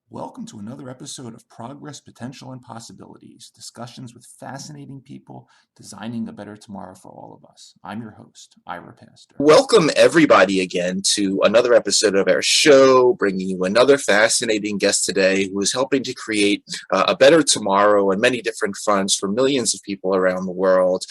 Welcome to another episode of Progress, Potential, and Possibilities, discussions with fascinating people designing a better tomorrow for all of us. I'm your host, Ira Pastor. Welcome everybody again to another episode of our show, bringing you another fascinating guest today who is helping to create a better tomorrow on many different fronts for millions of people around the world.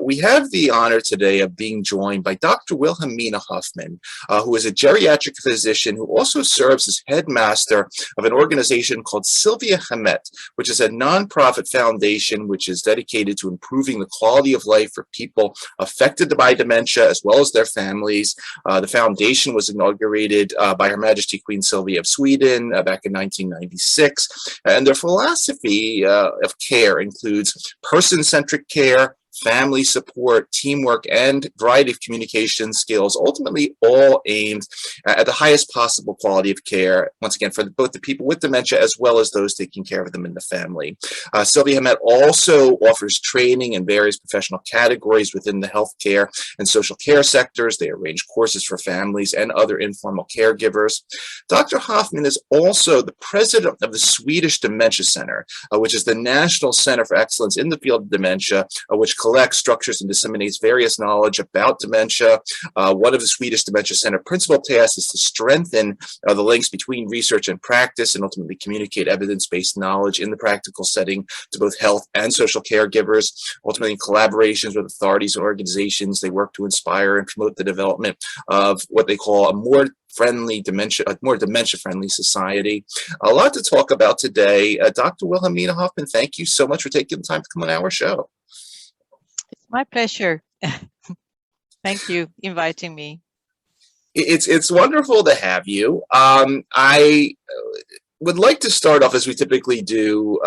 We have the honor today of being joined by Dr. Wilhelmina Hoffman, who is a geriatric physician who also serves as headmaster of an organization called Silviahemmet, which is a nonprofit foundation which is dedicated to improving the quality of life for people affected by dementia as well as their families. The foundation was inaugurated by Her Majesty Queen Sylvia of Sweden back in 1996, and their philosophy of care includes person-centric care, family support, teamwork, and variety of communication skills, ultimately all aimed at the highest possible quality of care, once again, for both the people with dementia as well as those taking care of them in the family. Silviahemmet also offers training in various professional categories within the healthcare and social care sectors. They arrange courses for families and other informal caregivers. Dr. Hoffman is also the president of the Swedish Dementia Center, which is the National Center for Excellence in the field of dementia, which collects, structures, and disseminates various knowledge about dementia. One of the Swedish Dementia Center principal tasks is to strengthen the links between research and practice and ultimately communicate evidence-based knowledge in the practical setting to both health and social caregivers. Ultimately, in collaborations with authorities and organizations, they work to inspire and promote the development of what they call a more dementia-friendly society. A lot to talk about today. Dr. Wilhelmina Hoffman, thank you so much for taking the time to come on our show. It's my pleasure. Thank you for inviting me. It's wonderful to have you. I would like to start off, as we typically do,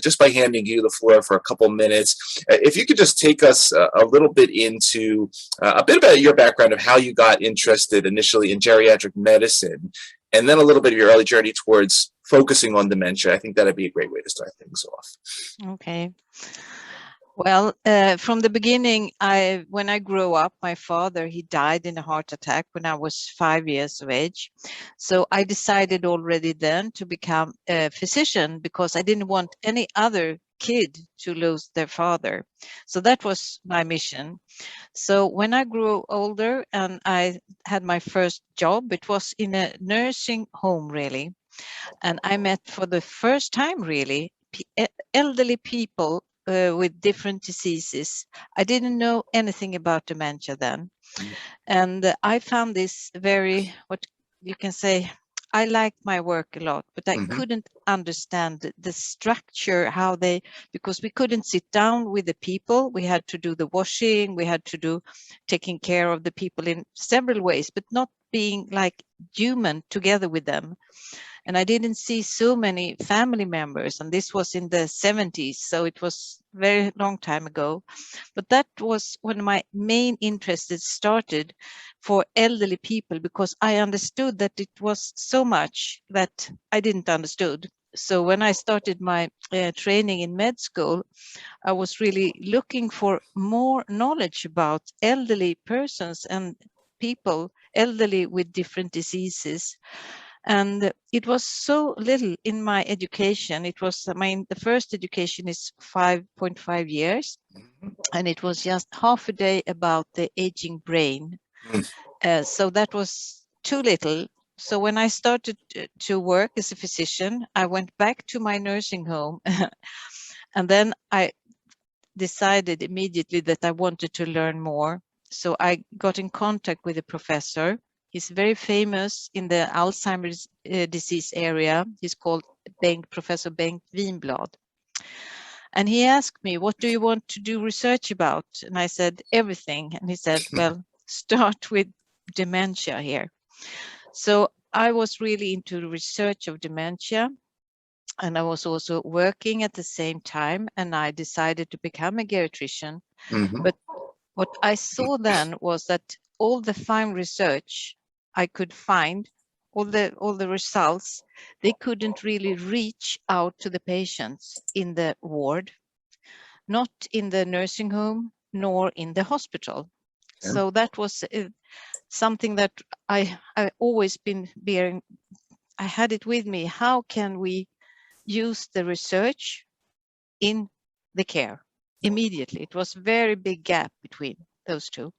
just by handing you the floor for a couple minutes. If you could just take us a little bit into a bit about your background of how you got interested initially in geriatric medicine, and then a little bit of your early journey towards focusing on dementia. I think that'd be a great way to start things off. Okay. Well, from the beginning, when I grew up, my father, he died in a heart attack when I was 5 years of age. So I decided already then to become a physician because I didn't want any other kid to lose their father. So that was my mission. So when I grew older and I had my first job, it was in a nursing home, really. And I met for the first time, really, elderly people with different diseases. I didn't know anything about dementia then. And I found this very, what you can say, I liked my work a lot, but I couldn't understand the structure, because we couldn't sit down with the people. We had to do the washing, we had to do taking care of the people in several ways, but not being like human together with them. And I didn't see so many family members, and this was in the 70s, so it was a very long time ago. But that was when my main interest started for elderly people, because I understood that it was so much that I didn't understood. So when I started my training in med school, I was really looking for more knowledge about elderly persons and people, elderly with different diseases. And it was so little in my education. It was, the first education is 5.5 years, and it was just half a day about the aging brain. So that was too little. So when I started to work as a physician, I went back to my nursing home, and then I decided immediately that I wanted to learn more. So I got in contact with a professor. He's very famous in the Alzheimer's disease area. He's called Professor Bengt Winblad. And he asked me, what do you want to do research about? And I said, everything. And he said, well, start with dementia here. So I was really into the research of dementia. And I was also working at the same time. And I decided to become a geriatrician. But what I saw then was that all the fine research I could find, all the results, they couldn't really reach out to the patients in the ward, not in the nursing home, nor in the hospital. Yeah. So that was something that I always been bearing. I had it with me. How can we use the research in the care immediately? It was a very big gap between those two.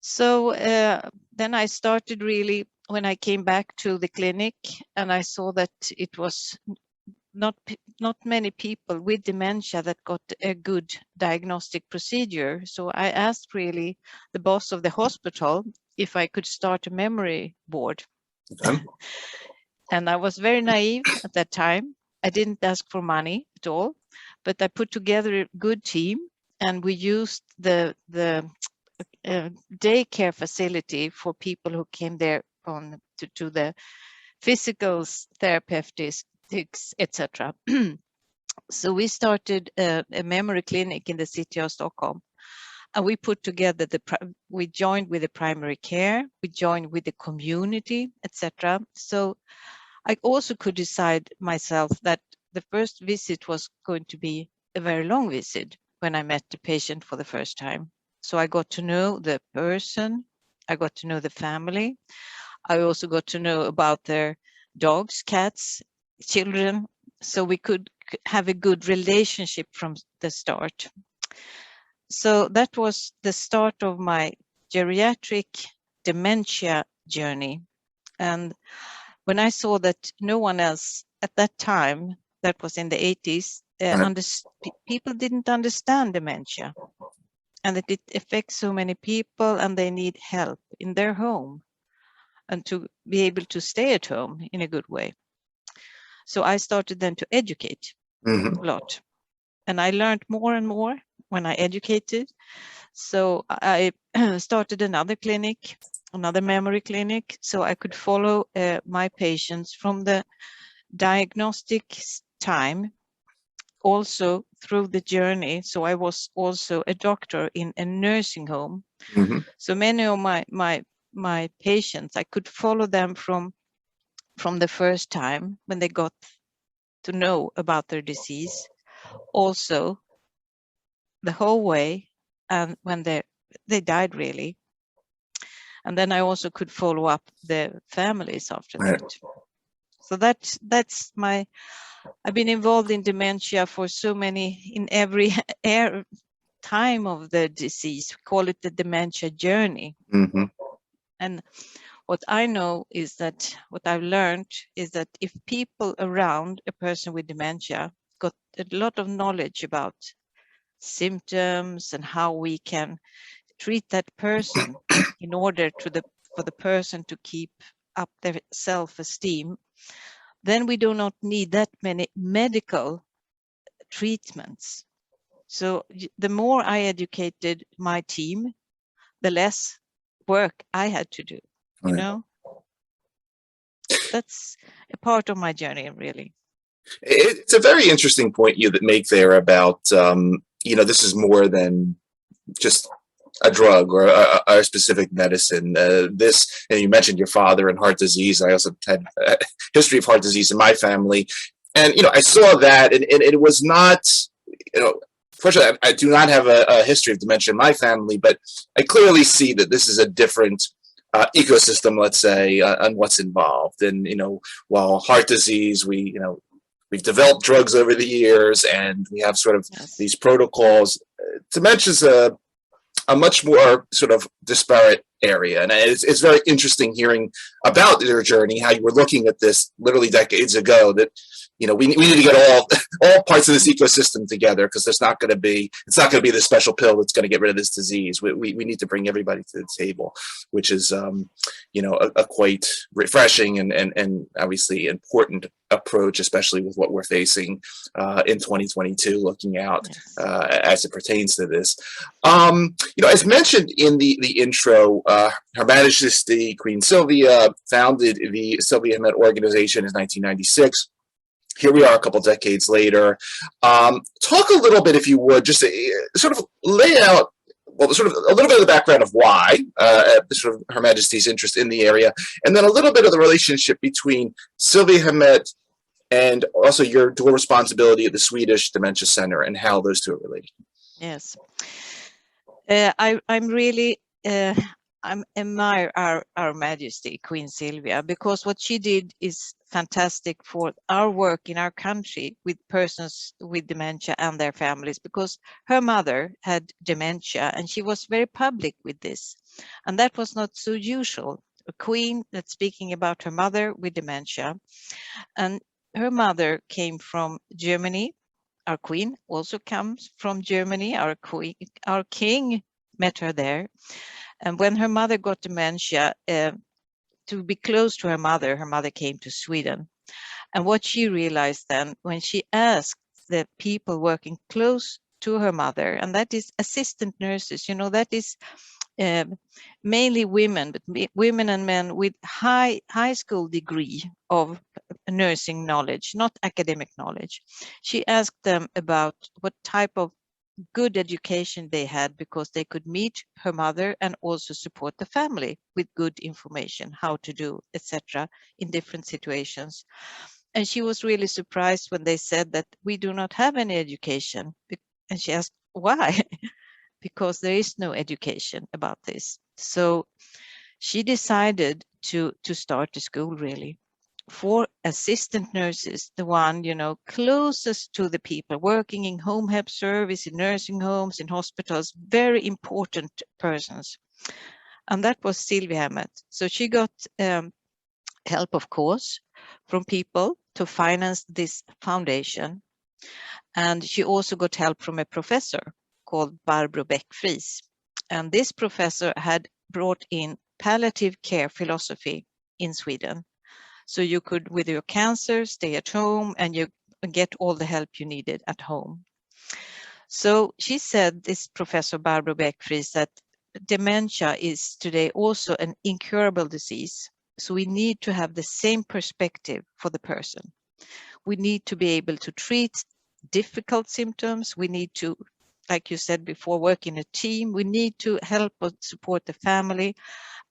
So then I started really, when I came back to the clinic, and I saw that it was not many people with dementia that got a good diagnostic procedure. So I asked really the boss of the hospital if I could start a memory board. Okay. And I was very naive at that time. I didn't ask for money at all, but I put together a good team, and we used the daycare facility for people who came there on to the physical therapeutics, etc. So we started a memory clinic in the city of Stockholm, and we put together we joined with the primary care, we joined with the community, etc. So I also could decide myself that the first visit was going to be a very long visit when I met the patient for the first time. So I got to know the person, I got to know the family. I also got to know about their dogs, cats, children, so we could have a good relationship from the start. So that was the start of my geriatric dementia journey. And when I saw that no one else at that time, that was in the 80s, people didn't understand dementia, and that it affects so many people and they need help in their home and to be able to stay at home in a good way. So I started then to educate a lot, and I learned more and more when I educated. So I started another clinic, another memory clinic, so I could follow my patients from the diagnostic time also through the journey. So I was also a doctor in a nursing home. So many of my patients, I could follow them from the first time when they got to know about their disease, also the whole way, and when they died really. And then I also could follow up the families after that. So that's I've been involved in dementia for so many, in every time of the disease. We call it the dementia journey. And what I know is that, what I've learned is that if people around a person with dementia got a lot of knowledge about symptoms and how we can treat that person in order for the person to keep up their self-esteem, then we do not need that many medical treatments. So the more I educated my team, the less work I had to do, you know? That's a part of my journey, really. It's a very interesting point you make there about, this is more than just a drug or a specific medicine. And you mentioned your father and heart disease. I also had a history of heart disease in my family. And, I saw that, and it was not, fortunately, I do not have a history of dementia in my family, but I clearly see that this is a different ecosystem, let's say, on what's involved. And, while heart disease, we've developed drugs over the years, and we have sort of these protocols. Dementia is a much more sort of disparate area. And it's very interesting hearing about your journey, how you were looking at this literally decades ago, that, we need to get all parts of this ecosystem together, because it's not going to be the special pill that's going to get rid of this disease. We need to bring everybody to the table, which is a quite refreshing and obviously important approach, especially with what we're facing in 2022, looking out as it pertains to this. As mentioned in the intro, Her Majesty Queen Silvia founded the Silviahemmet organization in 1996. Here we are a couple decades later. Talk a little bit, if you would, just sort of lay out, sort of a little bit of the background of why sort of Her Majesty's interest in the area, and then a little bit of the relationship between Silviahemmet and also your dual responsibility at the Swedish Dementia Center, and how those two are related. Yes, I'm really admire our Majesty Queen Silvia, because what she did is fantastic for our work in our country with persons with dementia and their families, because her mother had dementia and she was very public with this, and that was not so usual. A queen that's speaking about her mother with dementia, and her mother came from Germany. Our queen also comes from Germany. Our king met her there. And when her mother got dementia, to be close to her mother came to Sweden. And what she realized then, when she asked the people working close to her mother, and that is assistant nurses, that is mainly women, but women and men with high school degree of nursing knowledge, not academic knowledge. She asked them about what type of good education they had, because they could meet her mother and also support the family with good information, how to do, etc., in different situations. And she was really surprised when they said that we do not have any education. And she asked why? Because there is no education about this. So she decided to start a school, really, for assistant nurses, the one, closest to the people, working in home help service, in nursing homes, in hospitals, very important persons. And that was Silviahemmet. So she got help, of course, from people to finance this foundation. And she also got help from a professor called Barbro Beck-Friis. And this professor had brought in palliative care philosophy in Sweden. So you could, with your cancer, stay at home and you get all the help you needed at home. So she said, this Professor Barbro Beck-Friis, that dementia is today also an incurable disease. So we need to have the same perspective for the person. We need to be able to treat difficult symptoms. We need to, like you said before, work in a team. We need to help or support the family.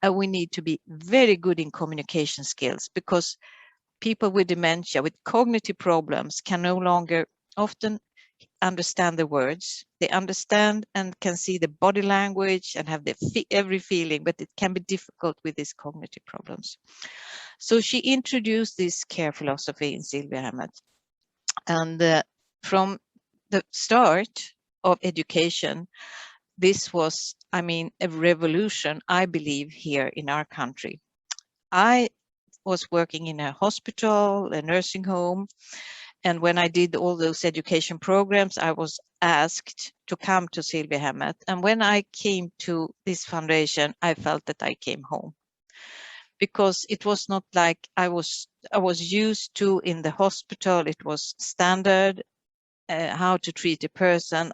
And we need to be very good in communication skills, because people with dementia, with cognitive problems, can no longer often understand the words. They understand and can see the body language and have every feeling, but it can be difficult with these cognitive problems. So she introduced this care philosophy in Silviahemmet. And from the start of education, this was, a revolution, I believe, here in our country. I was working in a hospital, a nursing home, and when I did all those education programs, I was asked to come to Silviahemmet. And when I came to this foundation, I felt that I came home, because it was not like I was used to in the hospital. It was standard how to treat a person.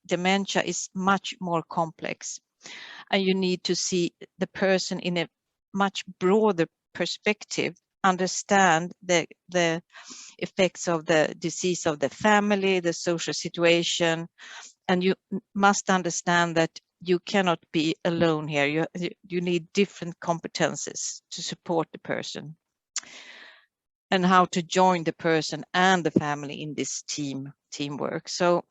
Dementia is much more complex, and you need to see the person in a much broader perspective, understand the effects of the disease of the family, the social situation, and you must understand that you cannot be alone here. You need different competences to support the person, and how to join the person and the family in this teamwork. So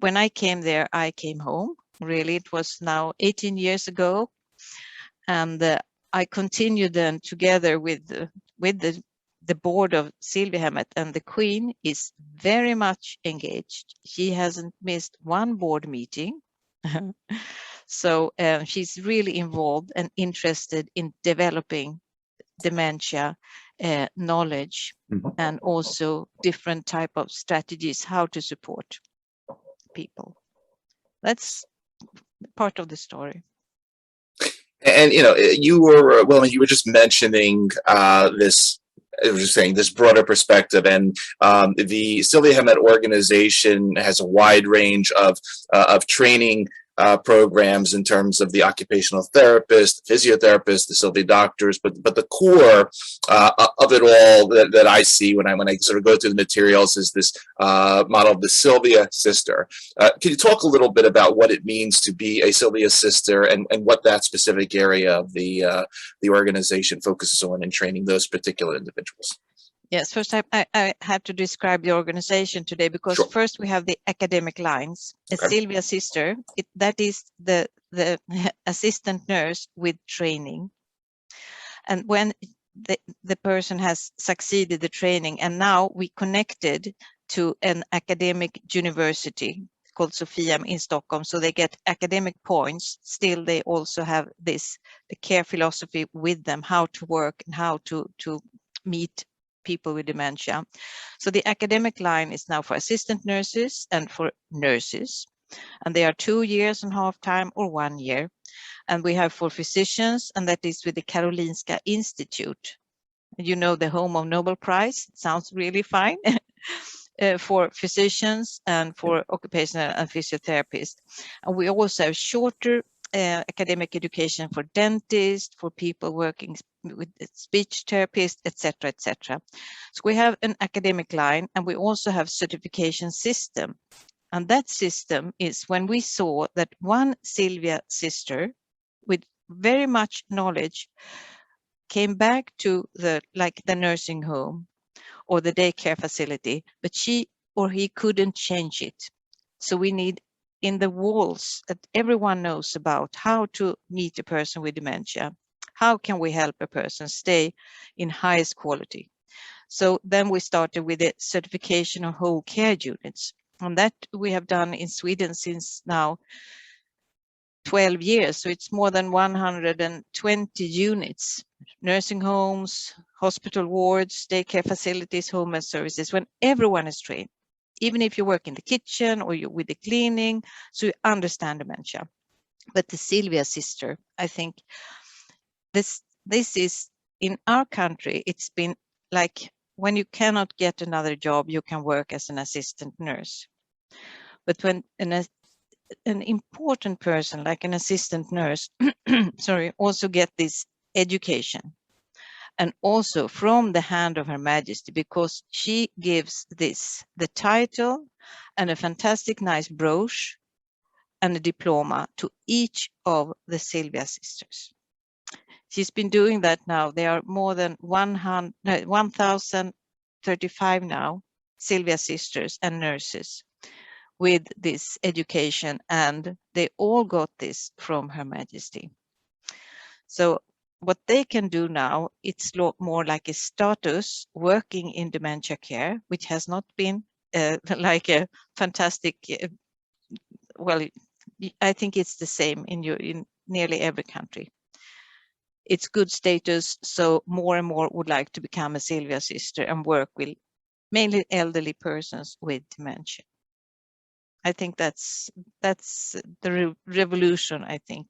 when I came there, I came home. Really, it was now 18 years ago, and I continued then together with the board of Silviahemmet, and the Queen is very much engaged. She hasn't missed one board meeting. So she's really involved and interested in developing dementia knowledge and also different type of strategies how to support people. That's part of the story. And you were just mentioning this. I was just saying this broader perspective, and the Silviahemmet organization has a wide range of training programs in terms of the occupational therapist, the physiotherapist, the Silvia doctors, but the core of it all that I see when I sort of go through the materials is this model of the Silvia sister. Can you talk a little bit about what it means to be a Silvia sister and what that specific area of the organization focuses on in training those particular individuals? Yes, first I have to describe the organization today, because Sure. First we have the academic lines. Okay. A Silvia sister, that is the assistant nurse with training. And when the person has succeeded the training, and now we connected to an academic university called Silviahemmet in Stockholm, so they get academic points. Still, they also have the care philosophy with them, how to work and how to meet people with dementia. So the academic line is now for assistant nurses and for nurses, and they are 2 years and half time or 1 year. And we have for physicians, and that is with the Karolinska Institute. You know, the home of Nobel Prize. It sounds really fine. For physicians and for occupational and physiotherapists. And we also have shorter academic education for dentists, for people working with speech therapists, etc., etc. So we have an academic line, and we also have certification system. And that system is when we saw that one Silvia sister with very much knowledge came back to the nursing home or the daycare facility, but she or he couldn't change it. So we need in the walls that everyone knows about how to meet a person with dementia. How can we help a person stay in highest quality? So then we started with the certification of whole care units. And that we have done in Sweden since now 12 years. So it's more than 120 units, nursing homes, hospital wards, daycare facilities, home and services, when everyone is trained, even if you work in the kitchen or you're with the cleaning, so you understand dementia. But the Silvia sister, I think this is in our country, it's been like when you cannot get another job, you can work as an assistant nurse. But when an important person like an assistant nurse, sorry, also get this education, and also from the hand of Her Majesty, because she gives the title and a fantastic nice brooch and a diploma to each of the Silvia sisters. She's been doing that now. There are more than 1,035 now Silvia sisters and nurses with this education, and they all got this from Her Majesty. So what they can do now, it's more like a status working in dementia care, which has not been like a fantastic, well, I think it's the same in nearly every country. It's good status, so more and more would like to become a Silvia sister and work with mainly elderly persons with dementia. I think that's the revolution, I think.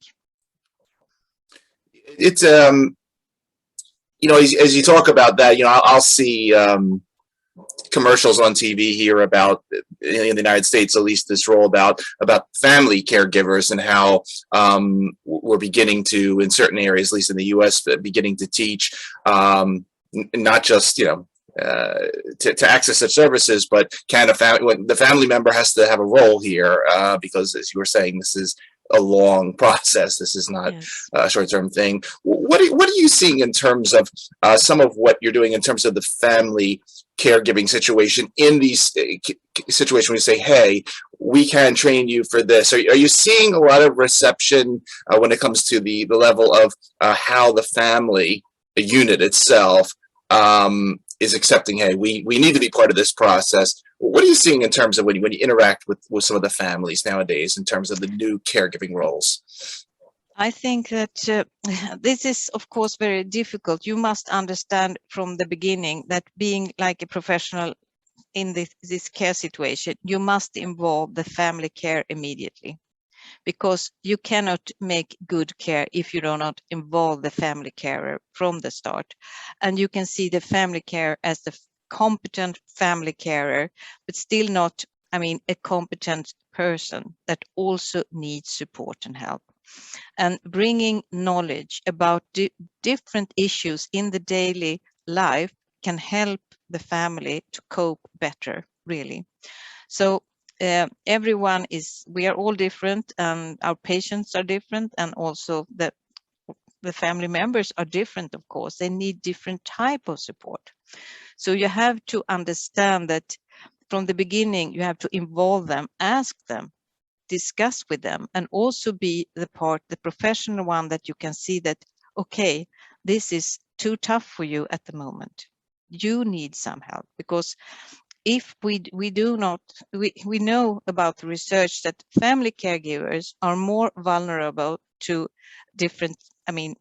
It's as you talk about that, I'll see commercials on TV here about, in the United States at least, this role about family caregivers and how we're beginning to, in certain areas, at least in the U.S., beginning to teach not just to access such services, but when the family member has to have a role here, because as you were saying, this is a long process. This is not a short-term thing. What are you seeing in terms of some of what you're doing in terms of the family caregiving situation in these situations when you say, hey, we can train you for this? Are you seeing a lot of reception when it comes to the level of how the family unit itself is accepting, hey, we need to be part of this process? What are you seeing in terms of when you interact with some of the families nowadays in terms of the new caregiving roles? I think that this is, of course, very difficult. You must understand from the beginning that being like a professional in this care situation, you must involve the family care immediately, because you cannot make good care if you do not involve the family carer from the start. And you can see the family care as the competent family carer, but still not, I mean, a competent person that also needs support and help. And bringing knowledge about different issues in the daily life can help the family to cope better, really. So everyone we are all different, and our patients are different, and also the family members are different, of course. They need different type of support. So you have to understand that from the beginning, you have to involve them, ask them, discuss with them, and also be the professional one that you can see that, okay, this is too tough for you at the moment. You need some help, because if we do not, we know about the research that family caregivers are more vulnerable to different, I mean,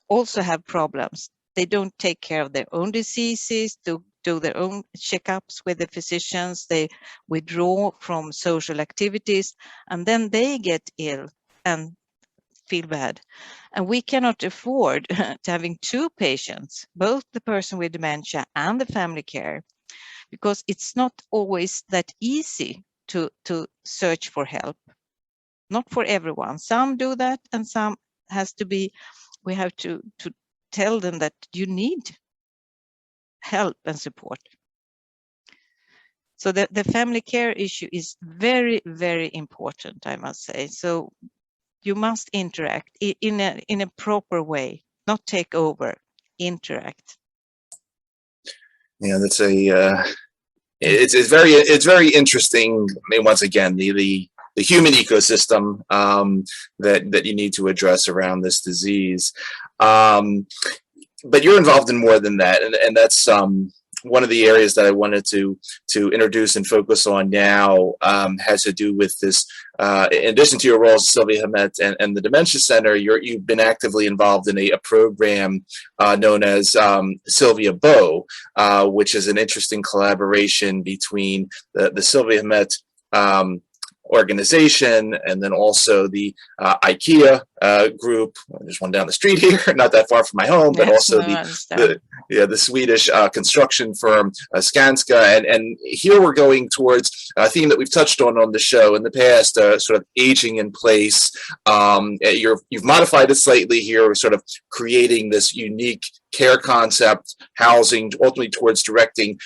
also have problems. They don't take care of their own diseases, to do their own checkups with the physicians. They withdraw from social activities, and then they get ill and feel bad. And we cannot afford to having two patients, both the person with dementia and the family care, because it's not always that easy to search for help. Not for everyone. Some do that, and some has to be, we have to tell them that you need help and support. So the family care issue is very, very important, I must say. So you must interact in a proper way, not take over, interact. Yeah, that's it's very interesting. I mean, once again, the human ecosystem that you need to address around this disease. But you're involved in more than that, and that's one of the areas that I wanted to introduce and focus on now. Has to do with this. In addition to your role as Silviahemmet and the Dementia Center, you've been actively involved in a program known as Silvia Bo, which is an interesting collaboration between the Silviahemmet organization and then also the IKEA group. There's one down the street here, not that far from my home, but also the Swedish construction firm Skanska. And here we're going towards a theme that we've touched on the show in the past, sort of aging in place. You've modified it slightly here, sort of creating this unique care concept, housing, ultimately towards directing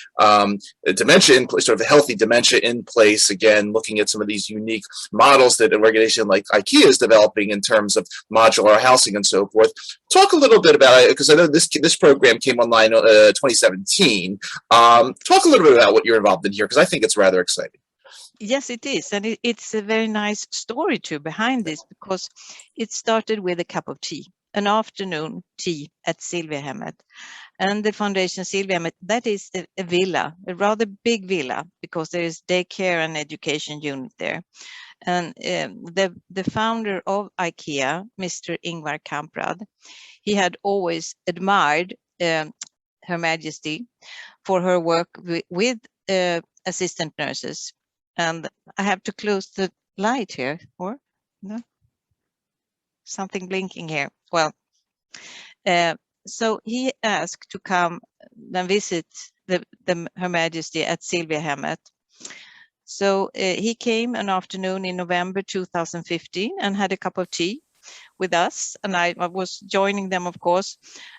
dementia in place, sort of healthy dementia in place. Again, looking at some of these unique models that an organization like IKEA is developing in terms of modular housing and so forth. Talk a little bit about it, because I know this program came online 2017. Talk a little bit about what you're involved in here, because I think it's rather exciting. Yes, it is. And it's a very nice story too behind this, because it started with a cup of tea, an afternoon tea at Silviahemmet. And the Foundation Silviahemmet, that is a villa, a rather big villa, because there is daycare and education unit there. And the founder of IKEA, Mr. Ingvar Kamprad, he had always admired Her Majesty for her work with assistant nurses. And I have to close the light here, or no? Something blinking here. Well, so he asked to come and visit Her Majesty at Silviahemmet. So he came an afternoon in November 2015 and had a cup of tea with us, and I was joining them, of course.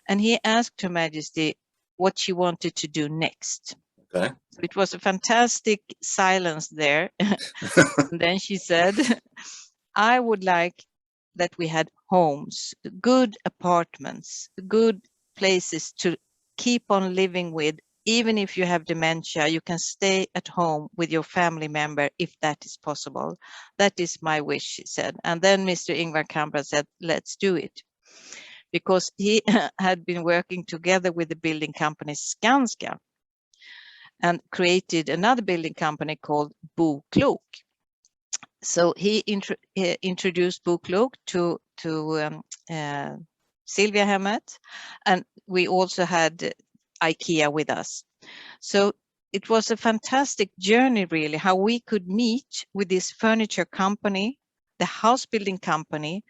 And he asked Her Majesty what she wanted to do next. Okay. So it was a fantastic silence there. And then she said, I would like that we had homes, good apartments, good places to keep on living with. Even if you have dementia, you can stay at home with your family member if that is possible. That is my wish, she said. And then Mr. Ingvar Kamprad said, let's do it. Because he had been working together with the building company Skanska and created another building company called Bo Klok. So he introduced Bo Klok to Silviahemmet, and we also had IKEA with us. So it was a fantastic journey, really, how we could meet with this furniture company, the house building company,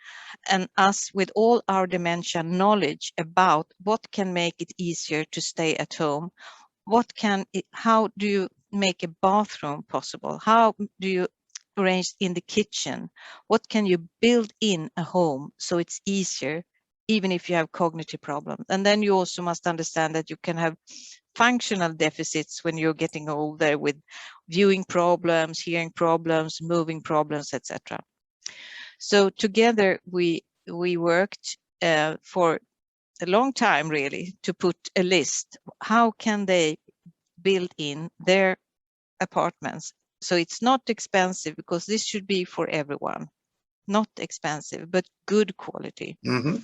and us with all our dementia knowledge about what can make it easier to stay at home. How do you make a bathroom possible? How do you arrange in the kitchen? What can you build in a home so it's easier, even if you have cognitive problems? And then you also must understand that you can have functional deficits when you're getting older, with viewing problems, hearing problems, moving problems, etc. So together we worked for a long time, really, to put a list. How can they build in their apartments so it's not expensive, because this should be for everyone, not expensive but good quality. Mm-hmm.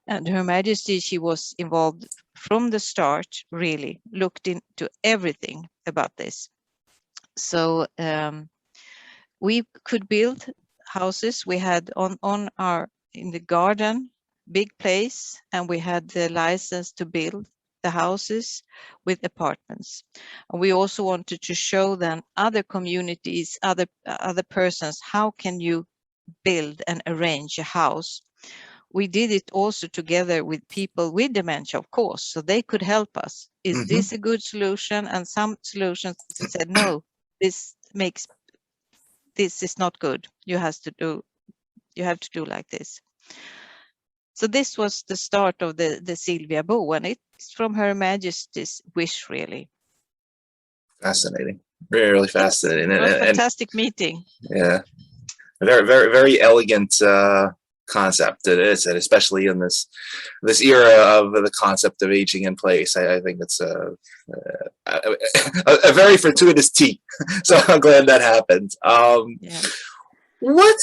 And Her Majesty, she was involved from the start, really looked into everything about this. So we could build houses. We had in the garden, big place, and we had the license to build the houses with apartments. And we also wanted to show then other communities, other persons, how can you build and arrange a house. We did it also together with people with dementia, of course, so they could help us. Is this a good solution? And some solutions said, no, this is not good. You have to do like this. So this was the start of the Silvia Bo, and it's from Her Majesty's wish, really. Fascinating. Really, really fascinating. Yes, it was a fantastic meeting. Yeah. Very, very, very elegant concept it is, and especially in this era of the concept of aging in place. I think it's a very fortuitous tea. So I'm glad that happened. Yeah. What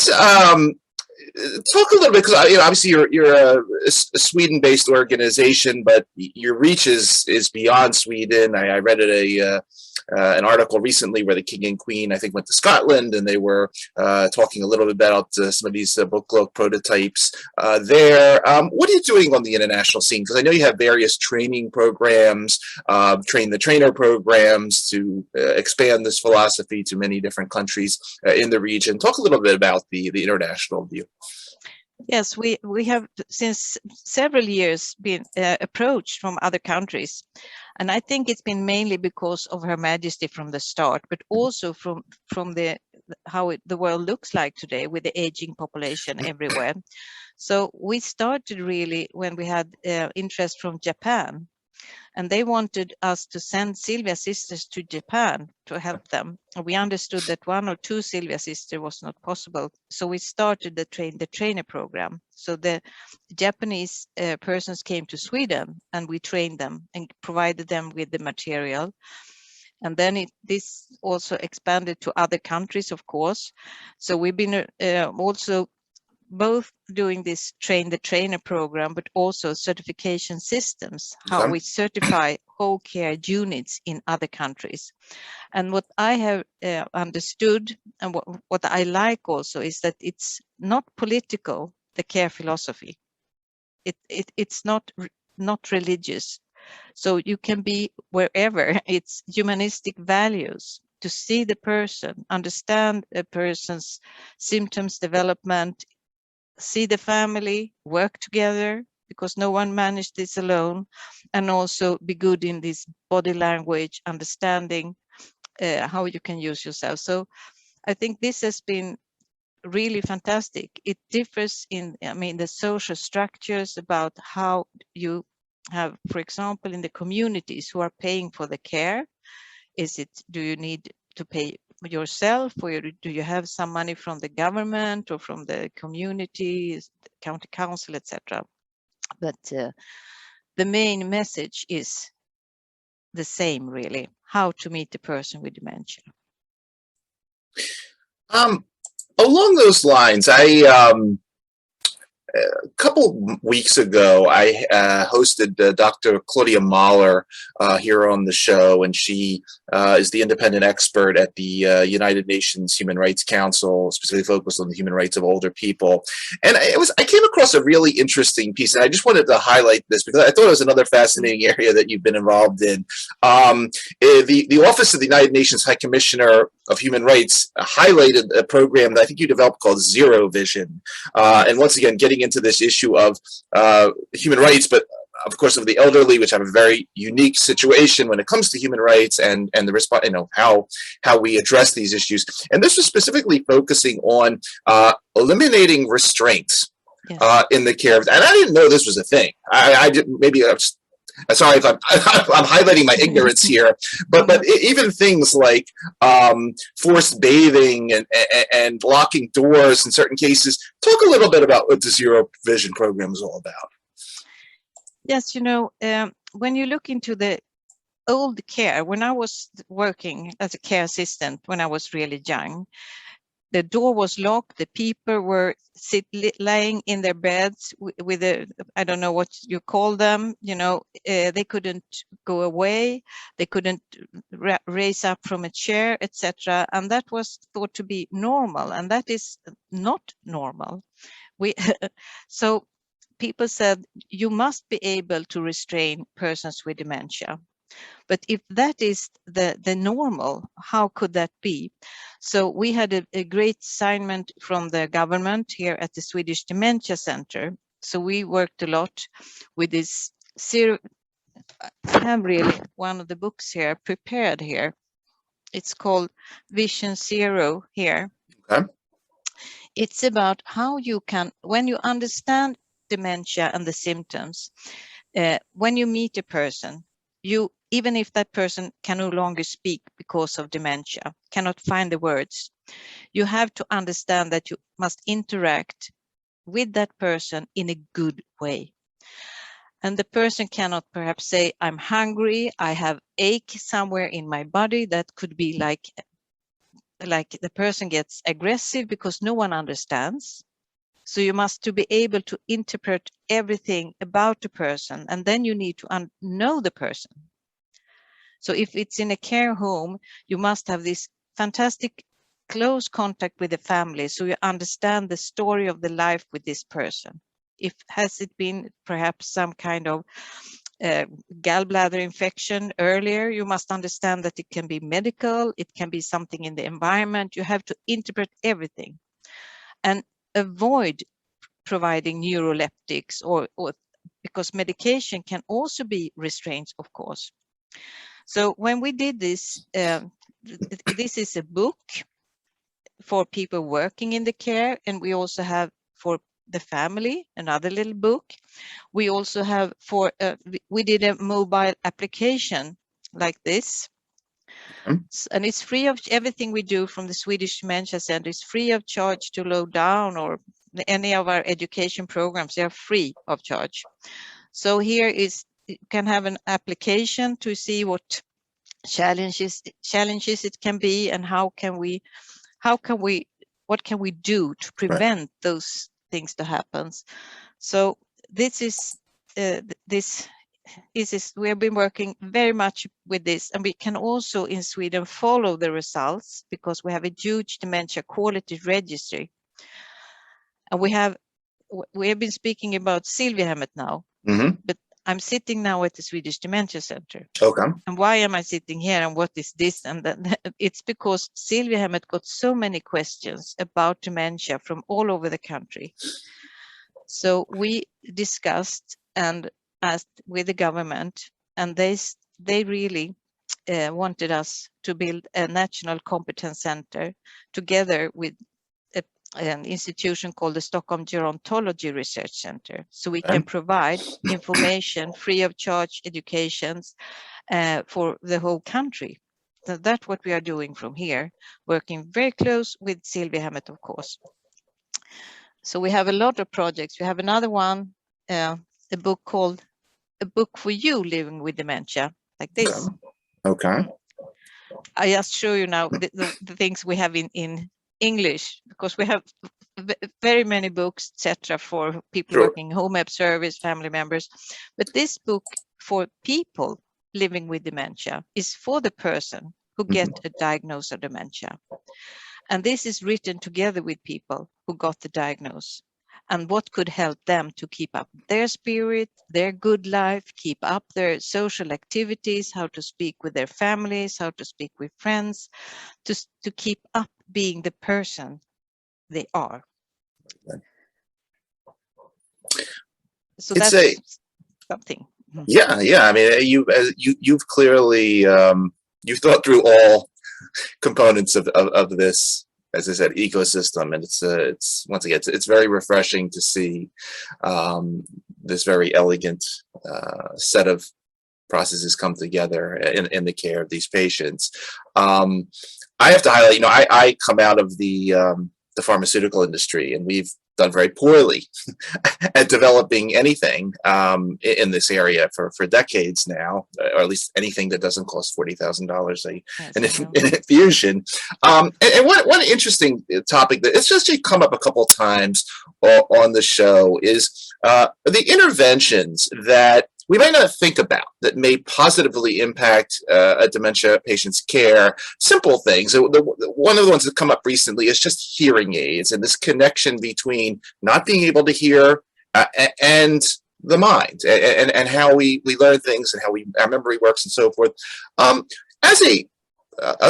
talk a little bit, because obviously you're a Sweden-based organization, but your reach is beyond Sweden. I read an article recently where the King and Queen, I think, went to Scotland, and they were talking a little bit about some of these book club prototypes there. What are you doing on the international scene? Because I know you have various training programs, train the trainer programs to expand this philosophy to many different countries in the region. Talk a little bit about the international view. Yes, we have since several years been approached from other countries, and I think it's been mainly because of Her Majesty from the start, but also from how the world looks like today with the aging population everywhere. So we started really when we had interest from Japan, and they wanted us to send Silvia sisters to Japan to help them. We understood that 1 or 2 Silvia sisters was not possible, so we started the trainer program. So the Japanese persons came to Sweden, and we trained them and provided them with the material. And then this also expanded to other countries, of course. So we've been also both doing this train the trainer program, but also certification systems, how we certify whole care units in other countries. And what I have understood, and what I like also, is that it's not political, the care philosophy. It's not religious. So you can be wherever. It's humanistic values, to see the person, understand a person's symptoms development, see the family, work together, because no one managed this alone, and also be good in this body language, understanding how you can use yourself. So I think this has been really fantastic. It differs in, the social structures about how you have, for example, in the communities who are paying for the care. Do you need to pay yourself, or do you have some money from the government or from the community, county council, etc.? But the main message is the same, really: how to meet the person with dementia. Along those lines, A couple weeks ago, I hosted Dr. Claudia Mahler here on the show, and she is the independent expert at the United Nations Human Rights Council, specifically focused on the human rights of older people. And I came across a really interesting piece, and I just wanted to highlight this because I thought it was another fascinating area that you've been involved in. The Office of the United Nations High Commissioner of Human Rights highlighted a program that I think you developed called Zero Vision. And once again, getting into this issue of human rights, but of course of the elderly, which have a very unique situation when it comes to human rights and the response, how we address these issues. And this was specifically focusing on eliminating restraints in the care of, and I didn't know this was a thing. I didn't, maybe I was, sorry if I'm highlighting my ignorance here, but even things like forced bathing and locking doors in certain cases. Talk a little bit about what the Zero Vision program is all about. Yes, when you look into the old care, when I was working as a care assistant, when I was really young, the door was locked. The people were lying in their beds with a, I don't know what you call them, they couldn't go away. They couldn't raise up from a chair, etc. And that was thought to be normal. And that is not normal. So people said, you must be able to restrain persons with dementia. But if that is the normal, how could that be? So we had a great assignment from the government here at the Swedish Dementia Center. So we worked a lot with this zero. I have really one of the books here prepared here. It's called Vision Zero here. Okay. It's about how you can, when you understand dementia and the symptoms, when you meet a person, even if that person can no longer speak because of dementia, cannot find the words, you have to understand that you must interact with that person in a good way. And the person cannot perhaps say, I'm hungry, I have ache somewhere in my body. That could be like the person gets aggressive because no one understands. So you must to be able to interpret everything about the person, and then you need to know the person. So if it's in a care home, you must have this fantastic close contact with the family, so you understand the story of the life with this person. Has it been perhaps some kind of gallbladder infection earlier, you must understand that it can be medical, it can be something in the environment. You have to interpret everything and avoid providing neuroleptics or because medication can also be restraints, of course. So when we did this, this is a book for people working in the care, and we also have for the family another little book. We also have for we did a mobile application like this, and it's free of everything we do from the Swedish Dementia Center is free of charge to load down, or any of our education programs, they are free of charge. So here is, you can have an application to see what challenges it can be, and what can we do to prevent those things to happen. So this is we have been working very much with this, and we can also in Sweden follow the results because we have a huge dementia quality registry. And we have been speaking about Silviahemmet now, but I'm sitting now at the Swedish Dementia Center. Okay. And why am I sitting here, and what is this? And then it's because Silviahemmet got so many questions about dementia from all over the country. So we discussed and asked with the government, and they really wanted us to build a national competence center together with an institution called the Stockholm Gerontology Research Center. So we can provide information free of charge, educations for the whole country. So that's what we are doing from here, working very close with Silviahemmet, of course. So we have a lot of projects. We have another one, a book called A Book for You Living with Dementia, like this. Okay. I just show you now the things we have in English, because we have very many books, etc., for people Sure. working home help service, family members. But this book for people living with dementia is for the person who get a diagnosis of dementia. And this is written together with people who got the diagnosis and what could help them to keep up their spirit, their good life, keep up their social activities, how to speak with their families, how to speak with friends, to keep up being the person they are. So It's that's something. Yeah, yeah. I mean, you've clearly you've thought through all components of this, as I said, ecosystem, and it's once again it's very refreshing to see this very elegant set of processes come together in the care of these patients. I have to highlight, you know, I come out of the pharmaceutical industry, and we've done very poorly at developing anything in this area for decades now, or at least anything that doesn't cost $40,000 an infusion. And one interesting topic that it's just come up a couple of times on the show is the interventions that we might not think about that may positively impact a dementia patient's care. Simple things. One of the ones that come up recently is just hearing aids and this connection between not being able to hear and the mind and how we learn things and how our memory works and so forth. As a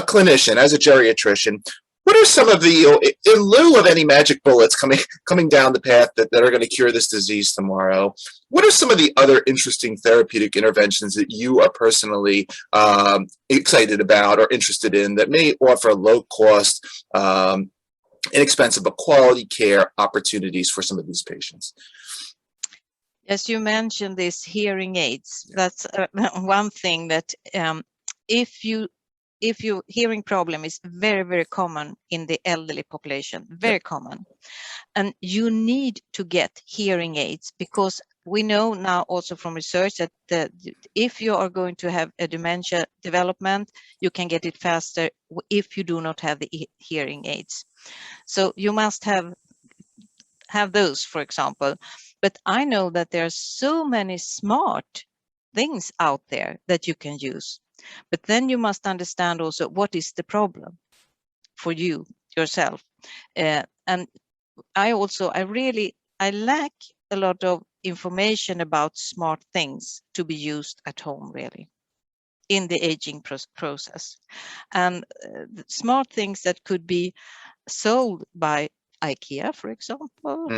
clinician, as a geriatrician, what are some of the, in lieu of any magic bullets coming down the path that are going to cure this disease tomorrow, what are some of the other interesting therapeutic interventions that you are personally excited about or interested in that may offer low cost, inexpensive, but quality care opportunities for some of these patients? As you mentioned, this hearing aids, that's one thing that if your hearing problem is very, very common in the elderly population, very common, and you need to get hearing aids, because we know now also from research that if you are going to have a dementia development, you can get it faster if you do not have the hearing aids. So you must have those, for example. But I know that there are so many smart things out there that you can use. But then you must understand also what is the problem for you yourself. And I lack a lot of information about smart things to be used at home, really, in the aging process. And smart things that could be sold by IKEA, for example,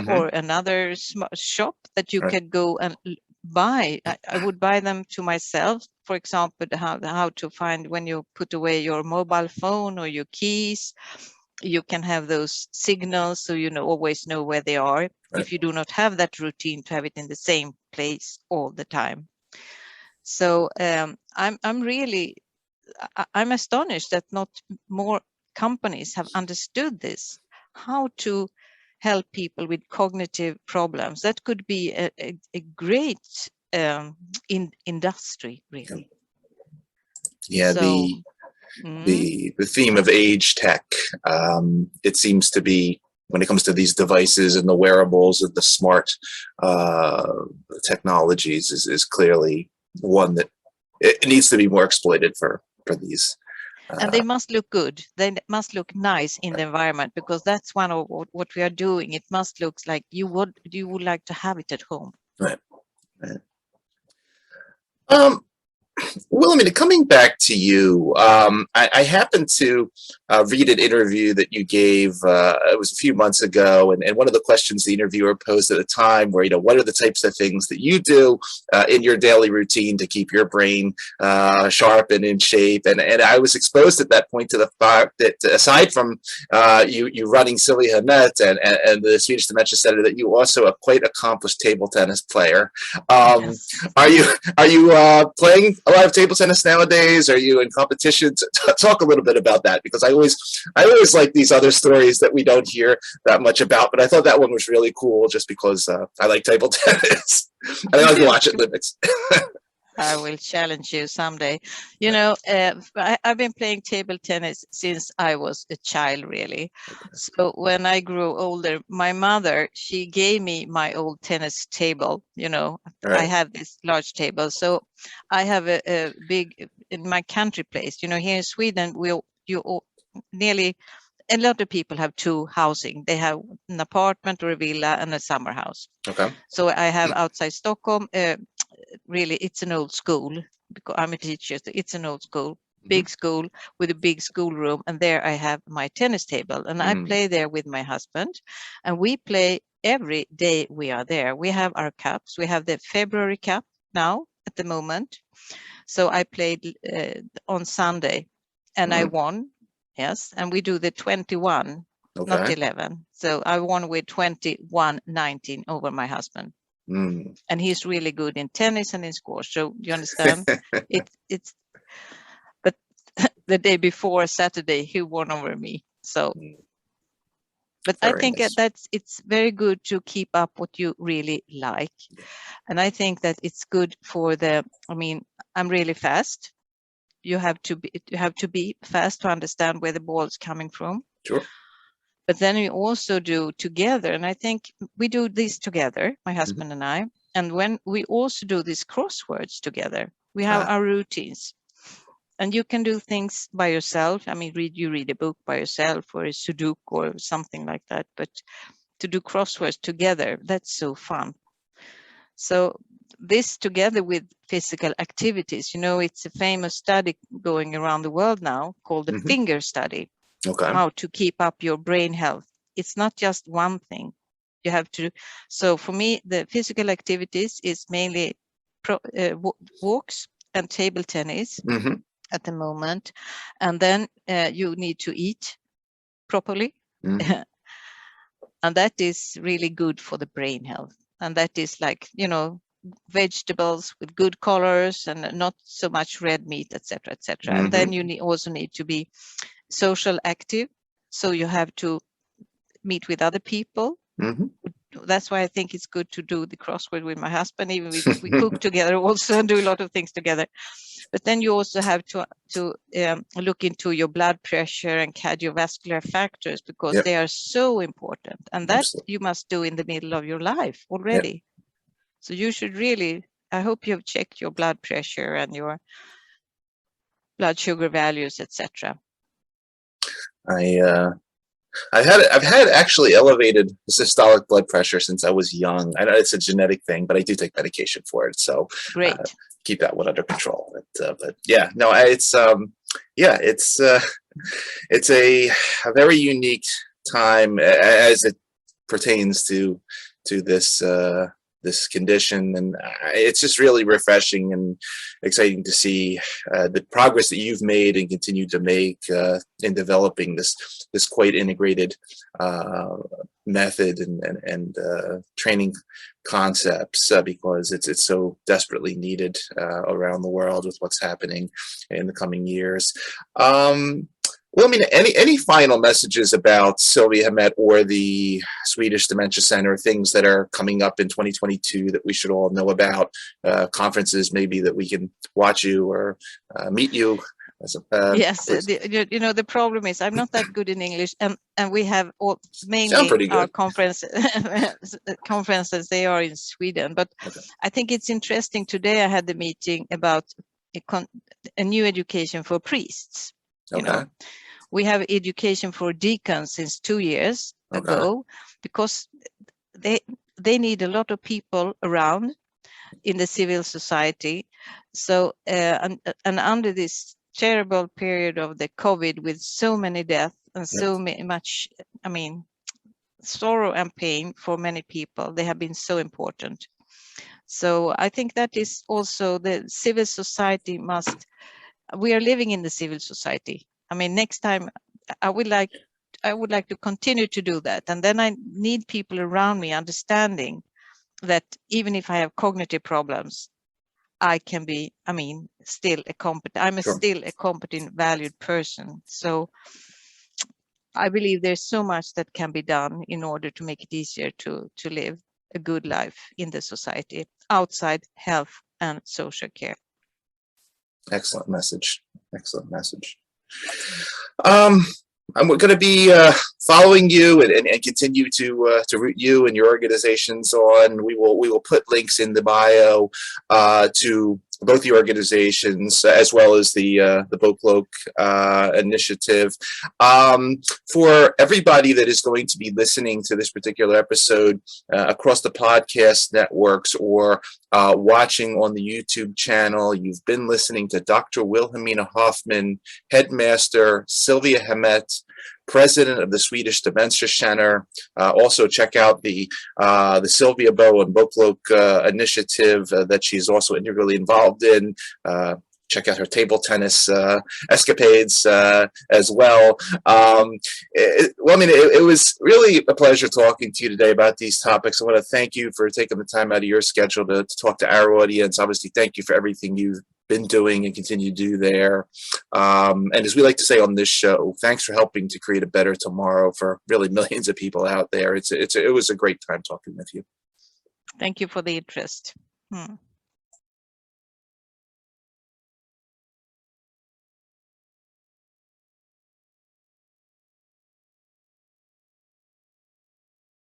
or another shop that you could go and buy. I would buy them to myself, for example, how to find when you put away your mobile phone or your keys. You can have those signals so you always know where they are, if you do not have that routine to have it in the same place all the time. So I'm astonished that not more companies have understood this, how to help people with cognitive problems. That could be a great industry, really. Yeah, so, the theme of age tech, it seems to be, when it comes to these devices and the wearables and the smart technologies, is clearly one that it needs to be more exploited for these. And they must look good. They must look nice in the environment, because that's one of what we are doing. It must look like you would like to have it at home. Right. Wilhelmina, coming back to you, I happened to read an interview that you gave, it was a few months ago, and one of the questions the interviewer posed at the time were, what are the types of things that you do in your daily routine to keep your brain sharp and in shape? And I was exposed at that point to the fact that aside from you running Silviahemmet and the Swedish Dementia Center, that you also a quite accomplished table tennis player. Yes. Are you playing a lot of table tennis nowadays? Are you in competitions? Talk a little bit about that, because I always like these other stories that we don't hear that much about, but I thought that one was really cool just because I like table tennis and I like to watch it limits. I will challenge you someday. You know, I've been playing table tennis since I was a child, really. Okay. So when I grew older, my mother, she gave me my old tennis table. You know, I Right. have this large table. So I have a big, in my country place, you know, here in Sweden, nearly, a lot of people have two housing. They have an apartment or a villa and a summer house. Okay. So I have outside Stockholm, really, it's an old school because I'm a teacher. So it's an old school, big school with a big schoolroom. And there I have my tennis table and I play there with my husband. And we play every day we are there. We have our cups. We have the February cup now at the moment. So I played on Sunday and I won. Yes. And we do the 21, not 11. So I won with 21-19 over my husband. And he's really good in tennis and in squash. So you understand? It's but the day before Saturday he won over me. So but Very I think nice. it's very good to keep up what you really like. And I think that it's good for I'm really fast. You have to be fast to understand where the ball is coming from. Sure. But then we also do together, and I think we do this together, my husband and I. And when we also do these crosswords together, we have our routines. And you can do things by yourself. I mean, you read a book by yourself or a Sudoku or something like that. But to do crosswords together, that's so fun. So this together with physical activities, you know, it's a famous study going around the world now called the finger study. Okay. How to keep up your brain health. It's not just one thing. You have to. So for me, the physical activities is mainly walks and table tennis at the moment. And then you need to eat properly. And that is really good for the brain health. And that is like, you know, vegetables with good colors and not so much red meat, etc., etc. And then you also need to be social active. So you have to meet with other people. That's why I think it's good to do the crossword with my husband. Even we cook together also and do a lot of things together. But then you also have to look into your blood pressure and cardiovascular factors because they are so important. And that you must do in the middle of your life already. So you should really, I hope you have checked your blood pressure and your blood sugar values, etc. I've had actually elevated systolic blood pressure since I was young. I know it's a genetic thing, but I do take medication for it. So great. Keep that one under control. But yeah, no, it's a very unique time as it pertains to this condition, and it's just really refreshing and exciting to see the progress that you've made and continue to make in developing this quite integrated method and training concepts because it's so desperately needed around the world with what's happening in the coming years. Well, I mean, any final messages about Silviahemmet or the Swedish Dementia Center, things that are coming up in 2022 that we should all know about, conferences maybe that we can watch you or meet you? Yes, you know, the problem is I'm not that good in English, and we have mainly our conferences, they are in Sweden. But I think it's interesting. Today I had the meeting about a new education for priests. You know, we have education for deacons since 2 years ago because they need a lot of people around in the civil society. So and under this terrible period of the COVID with so many deaths and so much, I mean, sorrow and pain for many people, they have been so important. So I think that is also the civil society we are living in the civil society. I mean, next time I would like to continue to do that. And then I need people around me understanding that even if I have cognitive problems, I can be, I mean, still a competent, I'm still a competent, valued person. So I believe there's so much that can be done in order to make it easier to live a good life in the society outside health and social care. Excellent message. Excellent message. I'm going to be following you and continue to root you and your organizations on. We will put links in the bio to both the organizations as well as the Boklok initiative. For everybody that is going to be listening to this particular episode across the podcast networks or watching on the YouTube channel, you've been listening to Dr. Wilhelmina Hoffman, Headmaster, Silviahemmet, President of the Swedish Dementia Center. Also check out the Sylvia Bow and Boklok initiative that she's also integrally involved in. Check out her table tennis escapades as well. It was really a pleasure talking to you today about these topics. I want to thank you for taking the time out of your schedule to talk to our audience. Obviously, thank you for everything you've been doing and continue to do there. And as we like to say on this show, thanks for helping to create a better tomorrow for really millions of people out there. It was a great time talking with you. Thank you for the interest.